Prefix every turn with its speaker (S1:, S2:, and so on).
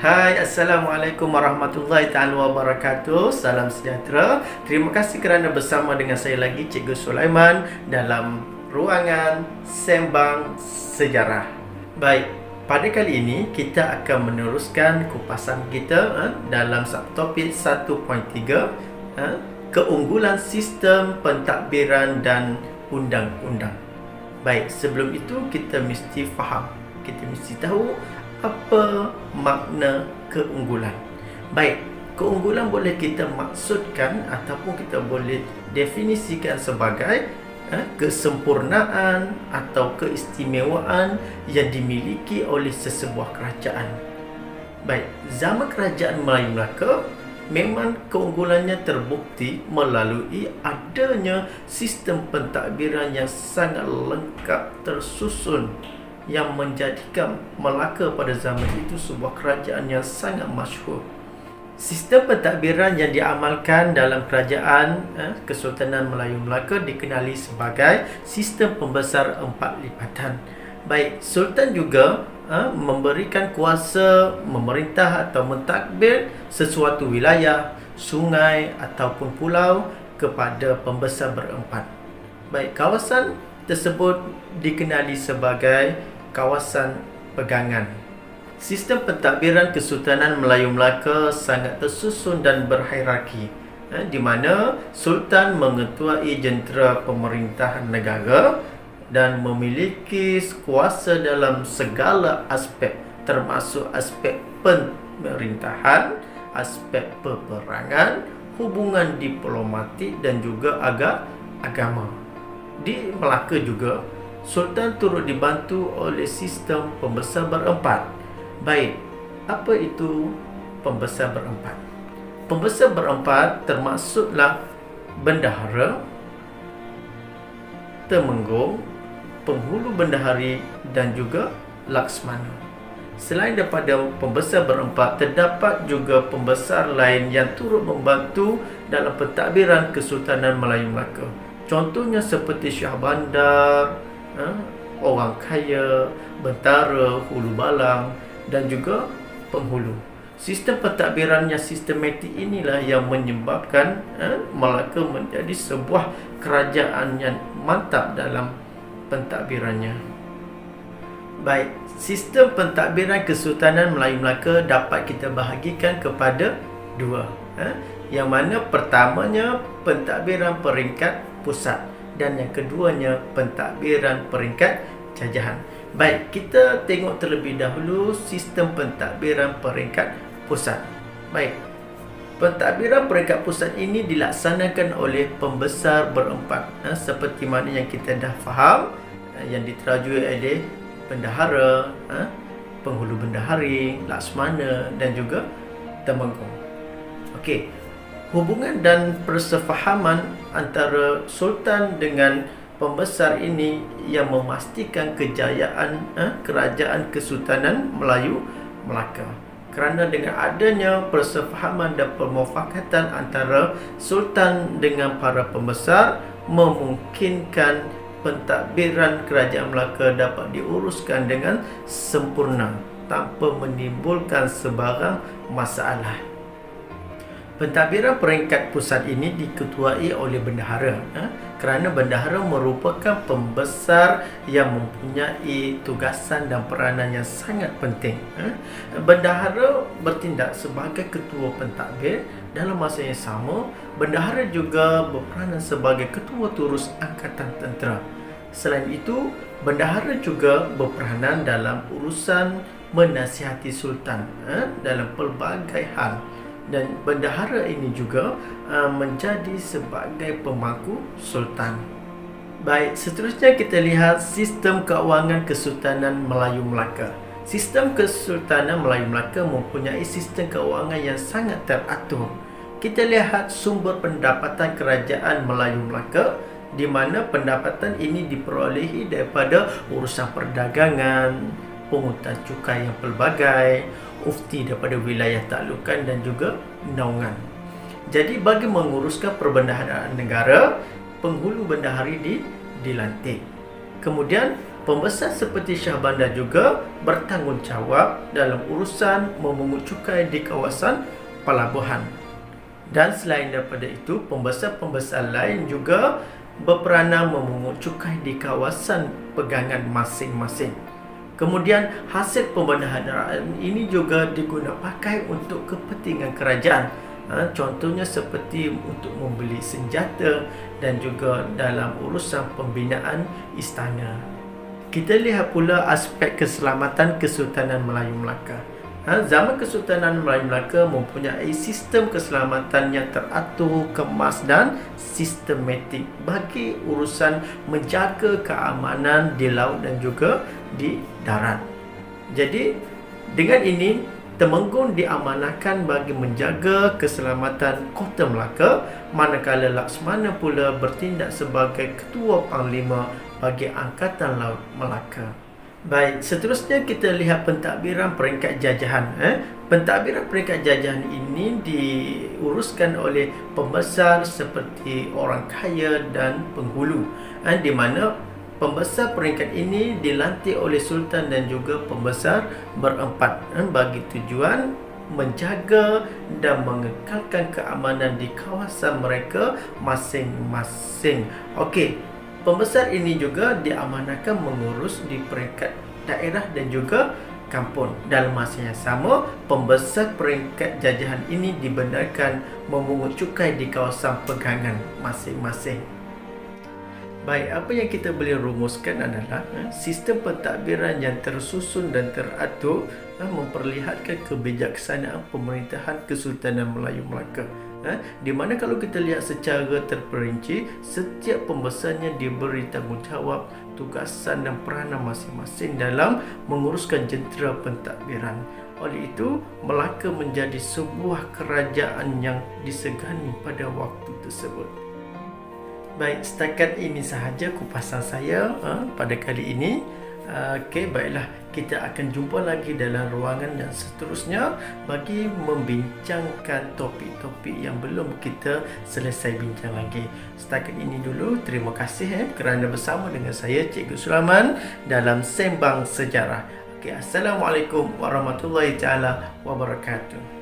S1: Hai, Assalamualaikum warahmatullahi taala wabarakatuh. Salam sejahtera. Terima kasih kerana bersama dengan saya lagi, Cikgu Sulaiman, dalam ruangan Sembang Sejarah. Baik, pada kali ini kita akan meneruskan kupasan kita dalam subtopik 1.3, keunggulan sistem pentadbiran dan undang-undang. Baik, sebelum itu kita mesti faham, kita mesti tahu apa makna keunggulan. Baik, keunggulan boleh kita maksudkan ataupun kita boleh definisikan sebagai kesempurnaan atau keistimewaan yang dimiliki oleh sesebuah kerajaan. Baik, zaman kerajaan Melayu Melaka memang keunggulannya terbukti melalui adanya sistem pentadbiran yang sangat lengkap tersusun, yang menjadikan Melaka pada zaman itu sebuah kerajaan yang sangat masyhur. Sistem pentadbiran yang diamalkan dalam kerajaan Kesultanan Melayu Melaka dikenali sebagai sistem pembesar empat lipatan. Baik, Sultan juga memberikan kuasa memerintah atau mentadbir sesuatu wilayah, sungai ataupun pulau kepada pembesar berempat. Baik, kawasan tersebut dikenali sebagai kawasan pegangan. Sistem pentadbiran Kesultanan Melayu Melaka sangat tersusun dan berhierarki, di mana Sultan mengetuai jentera pemerintahan negara dan memiliki kuasa dalam segala aspek, termasuk aspek pemerintahan, aspek peperangan, hubungan diplomatik dan juga agama. Di Melaka juga, Sultan turut dibantu oleh sistem pembesar berempat. Baik, apa itu pembesar berempat? Pembesar berempat termasuklah bendahara, temenggung, penghulu bendahari dan juga laksmana. Selain daripada pembesar berempat, terdapat juga pembesar lain yang turut membantu dalam pentadbiran Kesultanan Melayu Melaka. Contohnya seperti Syah Bandar, orang kaya, bentara, hulu balang dan juga penghulu. Sistem pentadbiran yang sistematik inilah yang menyebabkan Melaka menjadi sebuah kerajaan yang mantap dalam pentadbirannya. Baik, sistem pentadbiran Kesultanan Melayu Melaka dapat kita bahagikan kepada dua. Yang mana pertamanya pentadbiran peringkat pusat dan yang keduanya pentadbiran peringkat jajahan. Baik, kita tengok terlebih dahulu sistem pentadbiran peringkat pusat. Baik, pentadbiran peringkat pusat ini dilaksanakan oleh pembesar berempat, seperti mana yang kita dah faham, yang diterajui oleh bendahara, penghulu bendahari, laksmana dan juga temenggung. Okey, hubungan dan persefahaman antara Sultan dengan pembesar ini yang memastikan kejayaan kerajaan Kesultanan Melayu Melaka. Kerana dengan adanya persefahaman dan permufakatan antara Sultan dengan para pembesar, memungkinkan pentadbiran kerajaan Melaka dapat diuruskan dengan sempurna tanpa menimbulkan sebarang masalah. Pentadbiran peringkat pusat ini diketuai oleh bendahara, kerana bendahara merupakan pembesar yang mempunyai tugasan dan peranan yang sangat penting. Bendahara bertindak sebagai ketua pentadbir. Dalam masa yang sama, bendahara juga berperanan sebagai ketua turus angkatan tentera. Selain itu, bendahara juga berperanan dalam urusan menasihati Sultan dalam pelbagai hal. Dan bendahara ini juga menjadi sebagai pemangku Sultan. Baik, seterusnya kita lihat sistem keuangan Kesultanan Melayu Melaka. Sistem Kesultanan Melayu Melaka mempunyai sistem keuangan yang sangat teratur. Kita lihat sumber pendapatan kerajaan Melayu Melaka, di mana pendapatan ini diperolehi daripada urusan perdagangan, pungutan cukai yang pelbagai, ufti daripada wilayah taklukan dan juga naungan. Jadi bagi menguruskan perbendaharaan negara, penghulu bendahari dilantik. Kemudian Pembesar seperti Shah Bandar juga bertanggungjawab dalam urusan memungut cukai di kawasan pelabuhan. Dan selain daripada itu, pembesar-pembesar lain juga berperanan memungut cukai di kawasan pegangan masing-masing. Kemudian hasil pembendaharaan ini juga digunakan pakai untuk kepentingan kerajaan. Contohnya seperti untuk membeli senjata dan juga dalam urusan pembinaan istana. Kita lihat pula aspek keselamatan Kesultanan Melayu Melaka. Zaman Kesultanan Melayu Melaka mempunyai sistem keselamatan yang teratur, kemas dan sistematik bagi urusan menjaga keamanan di laut dan juga di darat. Jadi dengan ini Temenggung diamanahkan bagi menjaga keselamatan Kota Melaka, manakala Laksmana pula bertindak sebagai Ketua Panglima bagi Angkatan Laut Melaka. Baik, seterusnya kita lihat pentadbiran peringkat jajahan. Pentadbiran peringkat jajahan ini diuruskan oleh pembesar seperti orang kaya dan penghulu, di mana pembesar peringkat ini dilantik oleh Sultan dan juga pembesar berempat bagi tujuan menjaga dan mengekalkan keamanan di kawasan mereka masing-masing. Okey, pembesar ini juga diamanahkan mengurus di peringkat daerah dan juga kampung. Dalam masa yang sama, pembesar peringkat jajahan ini dibenarkan memungut cukai di kawasan pegangan masing-masing. Baik, apa yang kita boleh rumuskan adalah sistem pentadbiran yang tersusun dan teratur memperlihatkan kebijaksanaan pemerintahan Kesultanan Melayu Melaka. Di mana kalau kita lihat secara terperinci, setiap pembesarnya diberi tanggungjawab, tugasan dan peranan masing-masing dalam menguruskan jentera pentadbiran. Oleh itu, Melaka menjadi sebuah kerajaan yang disegani pada waktu tersebut. Baik, setakat ini sahaja kupasan saya pada kali ini. Okey, baiklah, kita akan jumpa lagi dalam ruangan yang seterusnya bagi membincangkan topik-topik yang belum kita selesai bincang lagi. Setakat ini dulu, terima kasih kerana bersama dengan saya Cikgu Sulaiman dalam Sembang Sejarah. Okey, Assalamualaikum warahmatullahi taala wabarakatuh.